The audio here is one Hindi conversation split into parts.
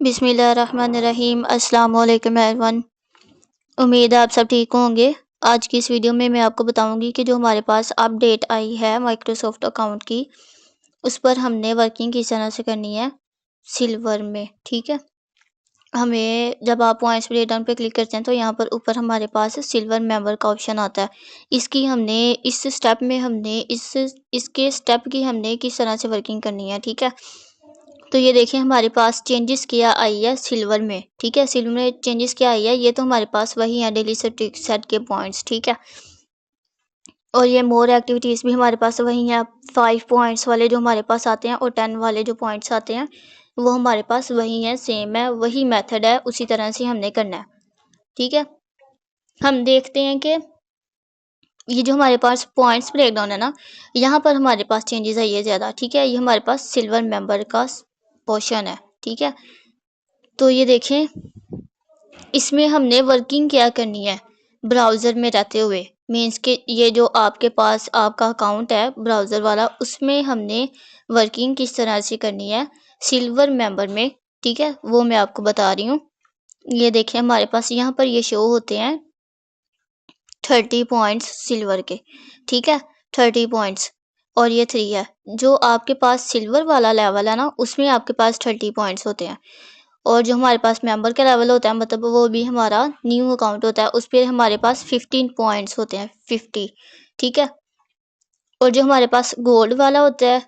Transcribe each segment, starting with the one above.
बिस्मिल्लाहिर्रहमानिर्रहीम। अस्सलाम वालेकुम एवरीवन। उम्मीद है आप सब ठीक होंगे। आज की इस वीडियो में मैं आपको बताऊंगी कि जो हमारे पास अपडेट आई है माइक्रोसॉफ्ट अकाउंट की, उस पर हमने वर्किंग किस तरह से करनी है सिल्वर में। ठीक है, हमें जब आप पॉइंट्स ब्रेक डाउन पे क्लिक करते हैं तो यहाँ पर ऊपर हमारे पास सिल्वर मेंबर का ऑप्शन आता है। इसकी हमने इस स्टेप में हमने इसके स्टेप की हमने किस तरह से वर्किंग करनी है। ठीक है, तो ये देखिए हमारे पास चेंजेस क्या आई है सिल्वर में। ठीक है, सिल्वर में चेंजेस क्या आई है, ये तो हमारे पास वही है डेली सेट के पॉइंट्स। ठीक है, और ये मोर एक्टिविटीज़ भी हमारे पास वही हैं। 5 पॉइंट्स वाले जो हमारे पास आते हैं और 10 वाले जो पॉइंट्स आते हैं वो हमारे पास वही हैं, सेम है, वही मेथड है, उसी तरह से हमने करना है। ठीक है, हम देखते हैं कि ये जो हमारे पास पॉइंट्स ब्रेकडाउन है ना, यहाँ पर हमारे पास चेंजेस आई है ज़्यादा। ठीक है, ये हमारे पास सिल्वर मेंबर का पोर्शन है। ठीक है, तो ये देखें इसमें हमने वर्किंग क्या करनी है ब्राउज़र में रहते हुए। मीन्स के ये जो आपके पास आपका अकाउंट है ब्राउज़र वाला, उसमें हमने वर्किंग किस तरह से करनी है सिल्वर मेंबर में। ठीक है, वो मैं आपको बता रही हूँ। ये देखें हमारे पास यहाँ पर ये शो होते हैं 30 पॉइंट्स सिल्वर के। ठीक है, 30 पॉइंट्स और ये 3 है। जो आपके पास सिल्वर वाला लेवल है ना, उसमें आपके पास 30 पॉइंट्स होते हैं। और जो हमारे पास मेंबर का लेवल होता है, मतलब वो भी हमारा न्यू अकाउंट होता है, उस पर हमारे पास 15 पॉइंट्स होते हैं, 50। ठीक है, और जो हमारे पास गोल्ड वाला होता है,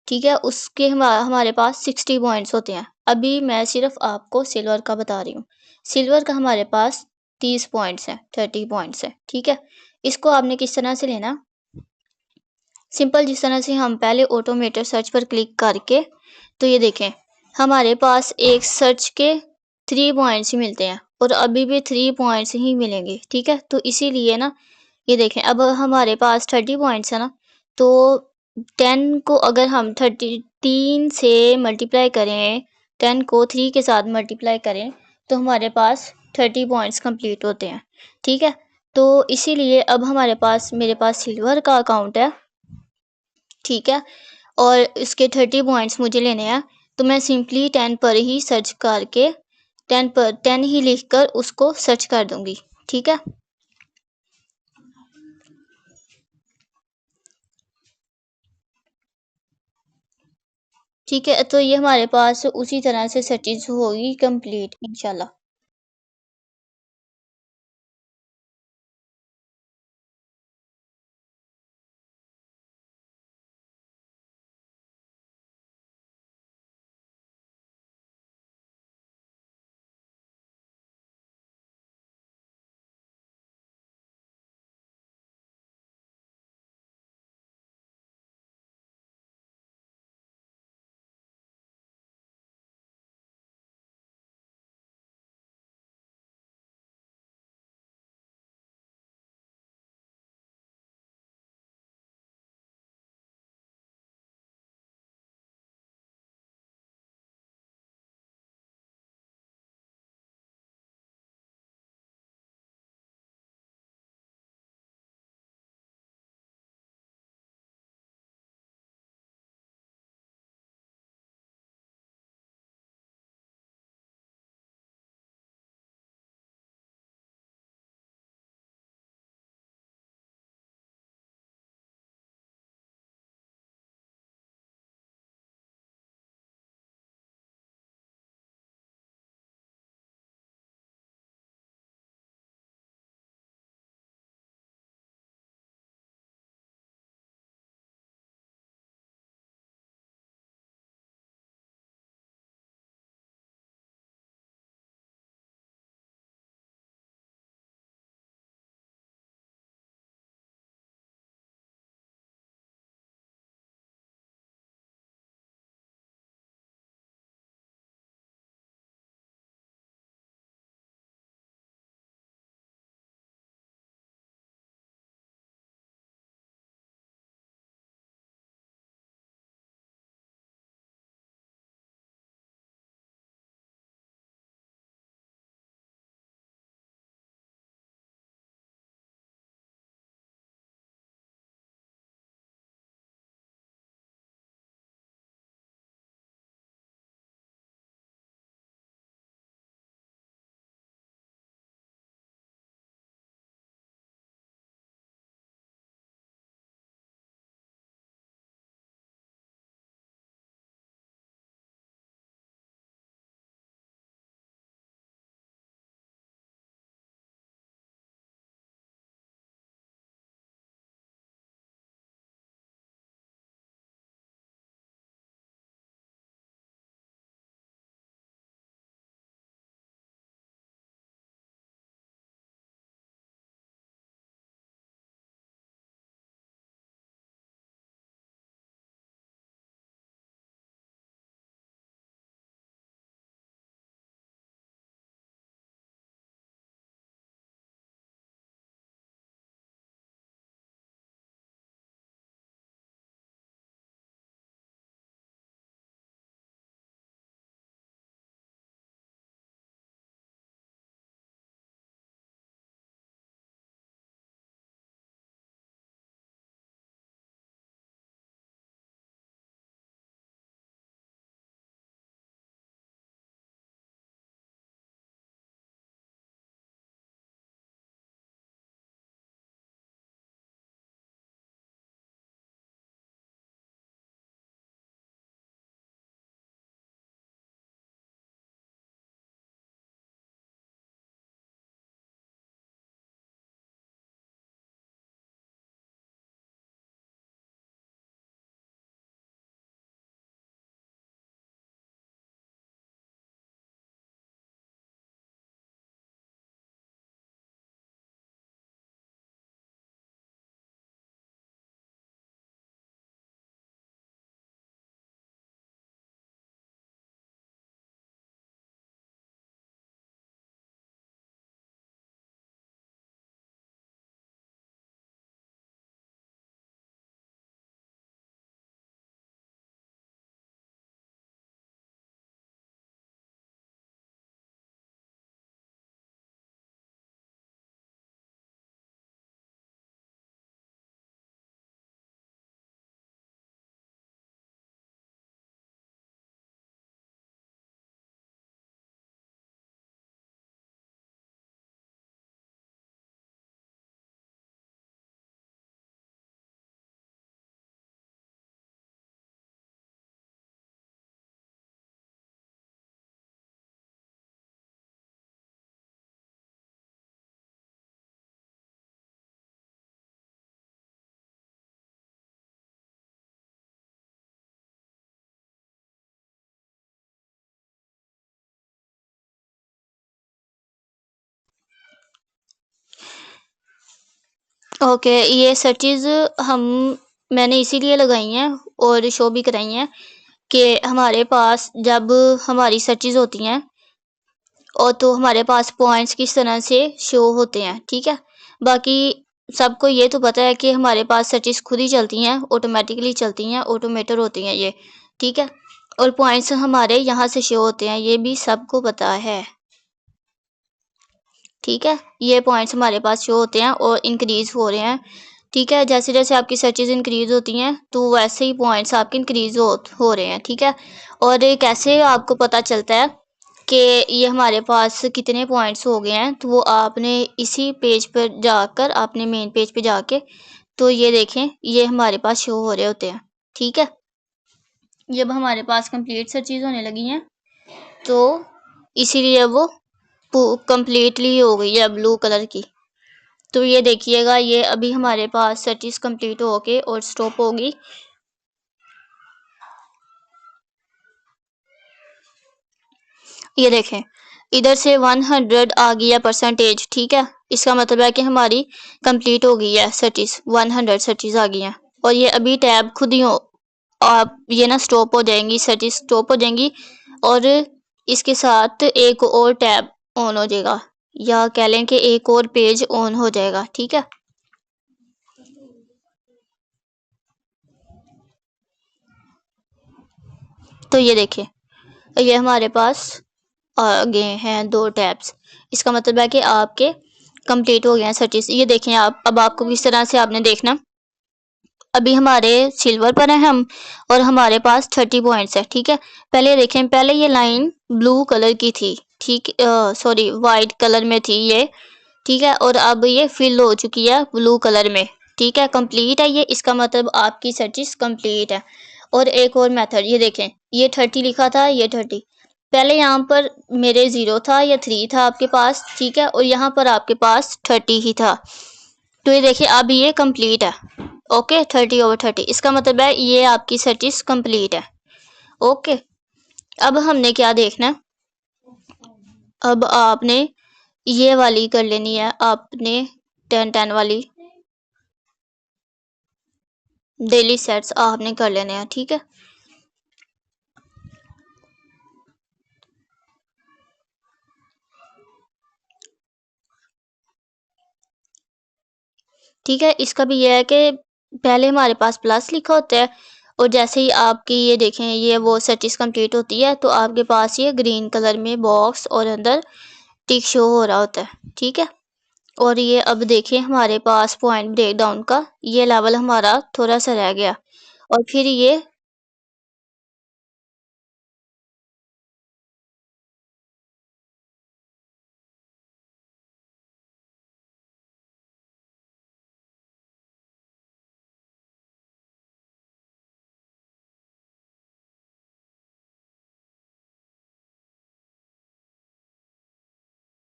ठीक है, उसके हमारे पास 60 पॉइंट्स होते हैं। अभी मैं सिर्फ आपको सिल्वर का बता रही हूँ। सिल्वर का हमारे पास 30 पॉइंट्स हैं, 30 पॉइंट्स हैं। ठीक है, इसको आपने किस तरह से लेना, सिंपल जिस तरह से हम पहले ऑटोमेटेड सर्च पर क्लिक करके, तो ये देखें हमारे पास एक सर्च के 3 पॉइंट्स ही मिलते हैं और अभी भी 3 पॉइंट्स ही मिलेंगे। ठीक है, तो इसीलिए ना ये देखें अब हमारे पास 30 पॉइंट्स है ना, तो 10 को अगर हम 33 से मल्टीप्लाई करें, 10 को 3 के साथ मल्टीप्लाई करें तो हमारे पास 30 पॉइंट्स कंप्लीट होते हैं। ठीक है, तो इसीलिए अब हमारे पास मेरे पास सिल्वर का अकाउंट है। ठीक है, और इसके 30 पॉइंट्स मुझे लेने हैं, तो मैं सिंपली 10 पर ही सर्च करके 10 पर 10 ही लिखकर उसको सर्च कर दूंगी। ठीक है, ठीक है, तो ये हमारे पास उसी तरह से सर्चेज होगी कंप्लीट इंशाल्लाह। ओके, ये सर्चेज़ मैंने इसीलिए लगाई हैं और शो भी कराई हैं कि हमारे पास जब हमारी सर्चेज़ होती हैं और तो हमारे पास पॉइंट्स किस तरह से शो होते हैं, ठीक है। बाकी सबको ये तो पता है कि हमारे पास सर्चेज़ खुद ही चलती हैं, ऑटोमेटिकली चलती हैं, ऑटोमेटेड होती हैं ये, ठीक है। और पॉइंट्स हमारे यहाँ से शो होते हैं, ये भी सबको पता है, ठीक है। ये पॉइंट्स हमारे पास शो होते हैं और इंक्रीज़ हो रहे हैं, ठीक है। जैसे जैसे आपकी सर्चेज़ इंक्रीज़ होती हैं तो वैसे ही पॉइंट्स आपके इंक्रीज़ हो रहे हैं, ठीक है। और ये कैसे आपको पता चलता है कि ये हमारे पास कितने पॉइंट्स हो गए हैं, तो वो आपने इसी पेज पर जाकर, आपने मेन पेज पे जाके, तो ये देखें, ये हमारे पास शो हो रहे होते हैं, ठीक है। जब हमारे पास कंप्लीट सर्चेज़ होने लगी हैं तो इसीलिए वो कंप्लीटली हो गई है ब्लू कलर की। तो ये देखिएगा, ये अभी हमारे पास सर्चेज़ कंप्लीट होके और स्टॉप होगी। ये देखें, इधर से 100 आ गई है परसेंटेज, ठीक है। इसका मतलब है कि हमारी कंप्लीट हो गई है सर्चेज़, 100 सर्चेज़ आ गई हैं। और ये अभी टैब खुद ही हो, आप ये ना स्टॉप हो जाएंगी, सर्चेज़ स्टॉप हो जाएंगी और इसके साथ एक और टैब ऑन हो जाएगा, या कह लें कि एक और पेज ऑन हो जाएगा, ठीक है। तो ये देखिए, ये हमारे पास आ गए हैं 2 टैब्स। इसका मतलब है कि आपके कंप्लीट हो गए हैं सर्चेज़। ये देखें आप, अब आपको किस तरह से आपने देखना, अभी हमारे सिल्वर पर हैं हम और हमारे पास 30 पॉइंट्स है, ठीक है। पहले देखें, पहले ये लाइन ब्लू कलर की थी, ठीक, सॉरी वाइट कलर में थी ये, ठीक है। और अब ये फिल हो चुकी है ब्लू कलर में, ठीक है, कंप्लीट है ये। इसका मतलब आपकी सर्चेज़ कंप्लीट है। और एक और मेथड, ये देखें, ये 30 लिखा था, ये 30, पहले यहाँ पर मेरे 0 था या 3 था आपके पास, ठीक है, और यहाँ पर आपके पास 30 ही था। तो ये देखिए, अब ये कंप्लीट है, ओके, 30/30, इसका मतलब है ये आपकी सर्चेज़ कंप्लीट है, ओके। अब हमने क्या देखना है, अब आपने ये वाली कर लेनी है, आपने 10-10 वाली डेली सेट्स आपने कर लेने हैं, ठीक है। ठीक है, इसका भी ये है कि पहले हमारे पास प्लस लिखा होता है और जैसे ही आपकी ये देखें, ये वो सर्चेज़ कंप्लीट होती है तो आपके पास ये ग्रीन कलर में बॉक्स और अंदर टिक शो हो रहा होता है, ठीक है। और ये अब देखिए, हमारे पास पॉइंट ब्रेक डाउन का ये लेवल हमारा थोड़ा सा रह गया और फिर ये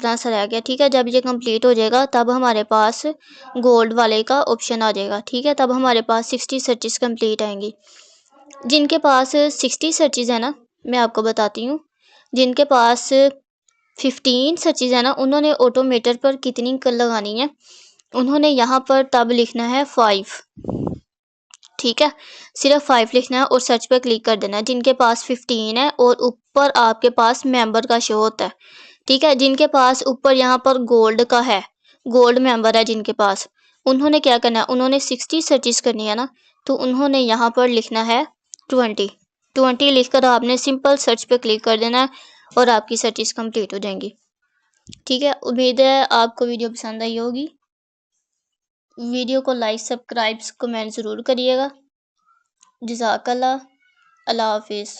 इतना सा रह गया, ठीक है। जब ये कंप्लीट हो जाएगा तब हमारे पास गोल्ड वाले का ऑप्शन आ जाएगा, ठीक है। तब हमारे पास 60 सर्चेज़ कंप्लीट आएंगी। जिनके पास 60 सर्चेज़ है ना, मैं आपको बताती हूँ, जिनके पास 15 सर्चेज़ है ना, उन्होंने ऑटोमेटर पर कितनी कर लगानी है, उन्होंने यहाँ पर तब लिखना है 5, ठीक है। सिर्फ 5 लिखना है और सर्च पर क्लिक कर देना है। जिनके पास 15 है और ऊपर आपके पास मेंबर का शो होता है, ठीक है। जिनके पास ऊपर यहाँ पर गोल्ड का है, गोल्ड मेंबर है जिनके पास, उन्होंने क्या करना है, उन्होंने 60 सर्चेज़ करनी है ना, तो उन्होंने यहाँ पर लिखना है 20 लिखकर आपने सिंपल सर्च पे क्लिक कर देना है और आपकी सर्चेज़ कंप्लीट हो जाएंगी, ठीक है। उम्मीद है आपको वीडियो पसंद आई होगी। वीडियो को लाइक, सब्सक्राइब, कमेंट ज़रूर करिएगा। जज़ाकल्लाह, अल्लाह हाफिज़।